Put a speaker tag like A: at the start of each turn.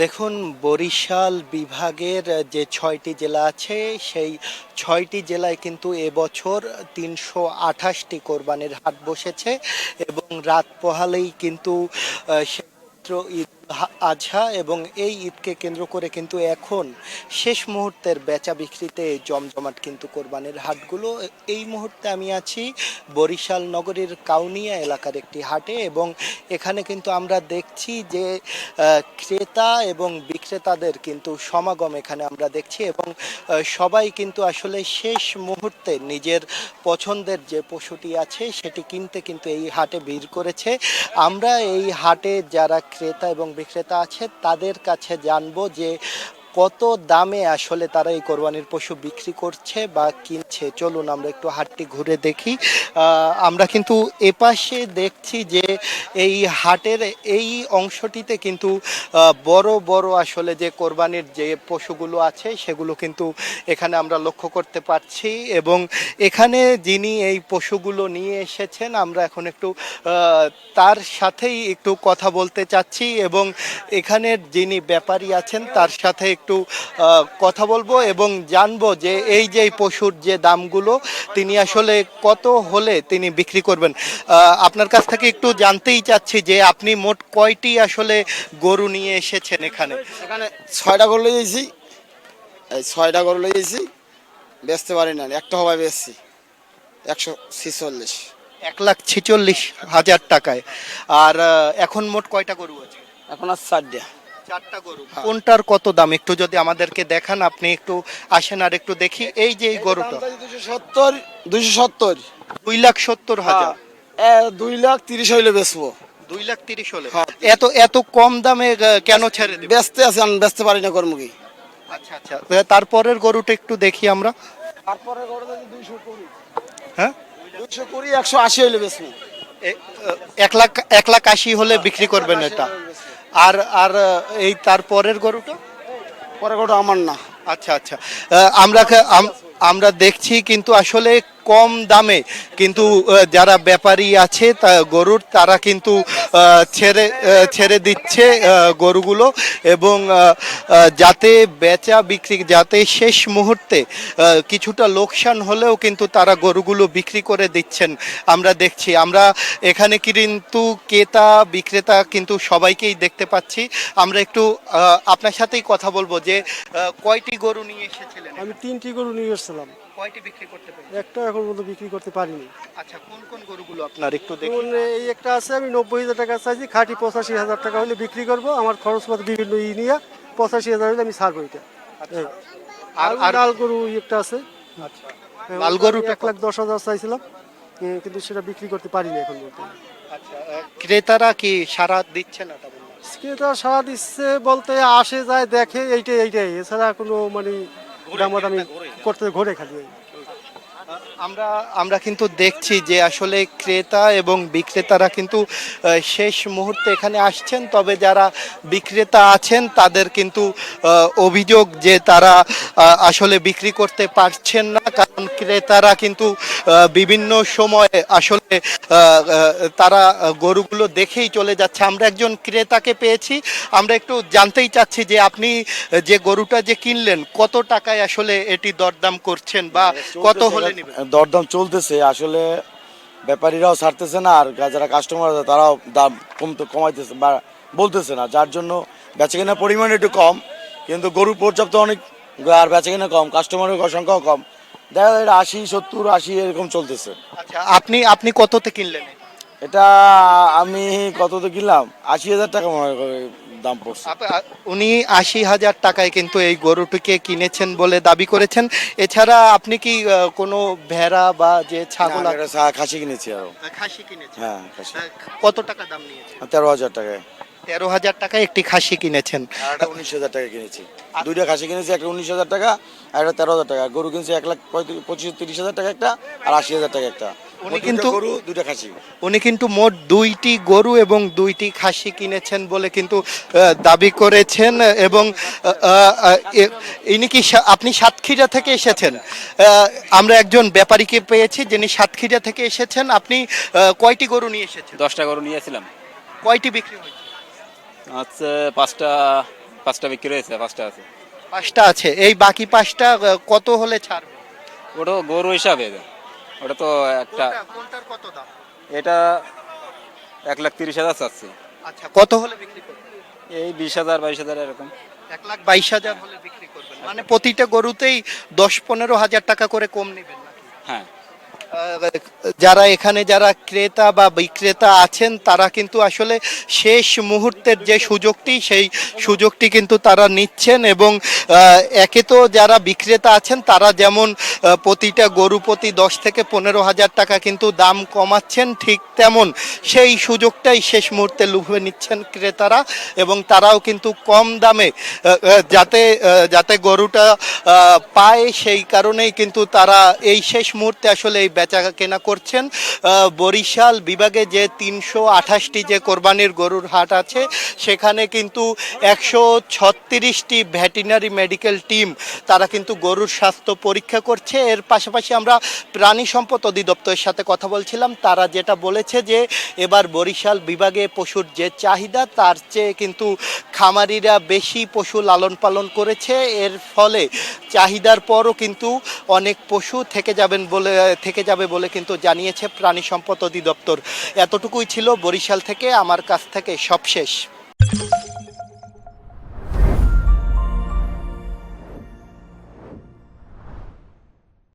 A: দেখুন, বরিশাল বিভাগের যে ৬টি জেলা আছে সেই ৬টি জেলায় কিন্তু এবছর ৩২৮টি কোরবানির হাট বসেছে এবং রাত পোহালেই কিন্তু পবিত্র ঈদ আজহা এবং এই ঈদকে কেন্দ্র করে কিন্তু এখন শেষ মুহূর্তের বেচা বিক্রিতে জমজমাট কিন্তু কোরবানির হাটগুলো। এই মুহূর্তে আমি আছি বরিশাল নগরীর কাউনিয়া এলাকার একটি হাটে এবং এখানে কিন্তু আমরা দেখছি যে ক্রেতা এবং বিক্রেতাদের কিন্তু সমাগম এখানে আমরা দেখছি এবং সবাই কিন্তু আসলে শেষ মুহূর্তে নিজের পছন্দের যে পশুটি আছে সেটি কিনতে কিন্তু এই হাটে ভিড় করেছে। আমরা এই হাটে যারা ক্রেতা এবং বিক্রেতা আছে তাদের কাছে জানবো যে কত দামে আসলে তারা এই কোরবানির পশু বিক্রি করছে বা কিনছে। চলুন আমরা একটু হাটটি ঘুরে দেখি। আমরা কিন্তু এপাশে দেখছি যে এই হাটের এই অংশটিতে কিন্তু বড় বড় আসলে যে কোরবানির যে পশুগুলো আছে সেগুলো কিন্তু এখানে আমরা লক্ষ্য করতে পারছি এবং এখানে যিনি এই পশুগুলো নিয়ে এসেছেন আমরা এখন একটু তার সাথেই একটু কথা বলতে চাচ্ছি এবং এখানের যিনি ব্যাপারী আছেন তার সাথে একটু কথা বলবো এবং জানবো যে এই যে পশুর যে দামগুলো তিনি আসলে কত হলে তিনি বিক্রি করবেন। আপনার কাছ থেকে একটু জানতেই চাচ্ছি যে আপনি মোট কয়টি আসলে গরু নিয়ে এসেছেন এখানে?
B: এখানে ৬টা গরু লইয়েছি, এই ৬টা গরু লইয়েছি, বেচতে পারি না, একটা হবাই বেচছি ১৪৬।
A: ১,৪৬,০০০ টাকায়। আর এখন মোট কয়টা গরু আছে?
B: এখন আর ৪টা।
A: ৪টা গরু। কোনটার কত দাম একটু যদি আমাদেরকে দেখান, আপনি একটু আসেন আর একটু দেখি। এই যে এই গরুটা
B: ২৭০, ২৭০।
A: ২,৭০,০০০।
B: ২,৩০,০০০ হইলে বেচবো।
A: ২,৩০,০০০ হলে
B: হ্যাঁ।
A: এত কম দামে কেন ছেড়ে দিবেন?
B: বেচতে আছে, আমি বেচতে পারি না কর্ম কি।
A: আচ্ছা আচ্ছা, তারপরের গরুটা একটু দেখি আমরা।
B: তারপরে গরু যদি ২০০
A: হ্যাঁ,
B: ২২০, ১৮০ হইলে বেচবো।
A: ১,৮০,০০০ হলে বিক্রি করবেন এটা। আর আর এই তারপরের গরুটা?
B: পরে গরুটা আমার না।
A: আচ্ছা আচ্ছা, আমরা আমরা দেখছি কিন্তু আসলে কম দামে কিন্তু যারা ব্যাপারী আছে তা গরুর তারা কিন্তু ছেড়ে দিচ্ছে গরুগুলো এবং যাতে বেচা বিক্রি যাতে শেষ মুহূর্তে কিছুটা লোকসান হলেও কিন্তু তারা গরুগুলো বিক্রি করে দিচ্ছেন আমরা দেখছি। আমরা এখানে কিন্তু ক্রেতা বিক্রেতা কিন্তু সবাইকেই দেখতে পাচ্ছি। আমরা একটু আপনার সাথেই কথা বলবো যে কয়টি গরু নিয়ে এসেছিলেন?
C: আমি ৩টি গরু নিয়ে এসেছিলাম,
A: কয়টি বিক্রি করতে পেরেছেন?
C: একটা এখন পর্যন্ত বিক্রি করতে পারিনি।
A: আচ্ছা, কোন কোন গরুগুলো আপনার একটু দেখি।
C: যেমন এই একটা আছে, আমি ৯০,০০০ টাকা চাইছি, খাঁটি ৮৫,০০০ টাকা হলে বিক্রি করবো। আমার খরচপাতি বিভিন্ন নিয়ে ৮৫,০০০ হলে আমি ছাড়বো এটা। এই। আর লাল গরু একটা আছে,
A: আচ্ছা, লাল গরুটা
C: ১,১০,০০০ চাইছিলাম, কিন্তু সেটা বিক্রি করতে পারিনি এখন বলতে।
A: আচ্ছা, ক্রেতারা কি সারা দিচ্ছে না তা বলুন?
C: ক্রেতা সারা দিচ্ছে বলতে আসে যায় দেখে, এইটাই, এছাড়া কোনো মানে দামাদামি করতে ঘোরে খালি।
A: আমরা আমরা কিন্তু দেখছি যে আসলে ক্রেতা এবং বিক্রেতারা কিন্তু শেষ মুহূর্তে এখানে আসছেন, তবে যারা বিক্রেতা আছেন তাদের কিন্তু অভিযোগ যে তারা আসলে বিক্রি করতে পারছেন না, কারণ ক্রেতারা কিন্তু বিভিন্ন সময়ে আসলে তারা গরুগুলো দেখেই চলে যাচ্ছে। আমরা একজন ক্রেতাকে পেয়েছি, আমরা একটু জানতেই চাচ্ছি যে আপনি যে গরুটা যে কিনলেন কত টাকায় আসলে এটি দরদাম করছেন বা কত হলে নেবেন?
D: দরদাম চলতেছে আসলে, ব্যাপারীরাও ছাড়তেছে না, আর যারা কাস্টমার আছে তারাও দাম কমাইতেছে বা বলতেছে না, যার জন্য বেচাকেনার পরিমাণ একটু কম, কিন্তু গরু পর্যাপ্ত অনেক, আর বেচাকেনা কম, কাস্টমারের সংখ্যাও কম। দেখা যায় ৮০, ৭০, ৮০ এরকম চলতেছে।
A: আচ্ছা, আপনি আপনি কততে কিনলেন?
D: এটা আমি কততে কিনলাম, ৮০,০০০ টাকা মনে হয় দাম পড়ছে।
A: উনি ৮০,০০০ টাকায় কিন্তু এই গরুটিকে কিনেছেন বলে দাবি করেছেন। এছাড়া আপনি কি কোনো ভেড়া বা যে ছাগল
D: খাসি কিনেছি আরো।
A: খাসি কিনেছেন?
D: হ্যাঁ, খাসি।
A: কত টাকা দাম নিয়েছেন?
D: ১৩,০০০ টাকায়।
A: ১৩,০০০ টাকায় একটি খাসি কিনেছেন।
D: আর একটা ১৯,০০০ টাকা কিনেছি। দুইটা খাসি কিনেছি, একটা ১৯,০০০ টাকা আর একটা ১৩,০০০ টাকা। গরু কিনছি ১,২৫,০০০ টাকা একটা, আর ৮০,০০০ টাকা একটা।
A: উনি কিন্তু
D: গরু দুইটা খাসি।
A: উনি কিন্তু মোট ২টি গরু এবং ২টি খাসি কিনেছেন বলে কিন্তু দাবি করেছেন এবং ইনি কি আপনি সাতক্ষীরা থেকে এসেছেন? আমরা একজন ব্যাপারীকে পেয়েছি যিনি সাতক্ষীরা থেকে এসেছেন। আপনি কয়টি গরু নিয়ে এসেছেন?
E: 10টা গরু নিয়েছিলাম,
A: কয়টি বিক্রি হয়েছে?
E: আচ্ছা 5টা 5টা বিক্রি হয়েছে, 5টা আছে।
A: 5টা আছে, এই বাকি 5টা কত হলে ছাড়বে?
E: ওটা গরু হিসাবে, ওটা তো একটা,
A: কোনটার কত দাম?
E: এটা 1,30,000 চাচ্ছি।
A: আচ্ছা, কত হলে বিক্রি করবেন?
E: এই 20,000 22,000 এরকম।
A: 1,22,000 হলে বিক্রি করবেন, মানে প্রতিটা গরুতেই 10-15 হাজার টাকা করে কম নেবেন নাকি?
E: হ্যাঁ,
A: যারা এখানে যারা ক্রেতা বা বিক্রেতা আছেন তারা কিন্তু আসলে শেষ মুহূর্তের যে সুযোগটি সেই সুযোগটি কিন্তু তারা নিচ্ছেন, এবং একে তো যারা বিক্রেতা আছেন তারা যেমন প্রতিটা গরু প্রতি 10 থেকে 15 হাজার টাকা কিন্তু দাম কমাচ্ছেন, ঠিক তেমন সেই সুযোগটাই শেষ মুহূর্তে লুফে নিচ্ছেন ক্রেতারা, এবং তারাও কিন্তু কম দামে যাতে যাতে গরুটা পায় সেই কারণেই কিন্তু তারা এই শেষ মুহূর্তে আসলে এই বেচা কেনা করছেন। বরিশাল বিভাগে যে 328টি যে কোরবানির গরুর হাট আছে সেখানে কিন্তু 136টি ভেটেরিনারি মেডিকেল টিম তারা কিন্তু গরুর স্বাস্থ্য পরীক্ষা করছে। এর পাশাপাশি আমরা প্রাণী সম্পদ অধিদপ্তরের সাথে কথা বলছিলাম, তারা যেটা বলেছে যে এবার বরিশাল বিভাগে পশুর যে চাহিদা তার চেয়ে কিন্তু খামারিরা বেশি পশু লালন পালন করেছে, এর ফলে চাহিদার পরও কিন্তু অনেক পশু থেকে যাবে বলে কিন্তু জানিয়েছে প্রাণী সম্পদ অধিদপ্তর। এতটুকুই ছিল বরিশাল থেকে, আমার কাছ থেকে সব শেষ।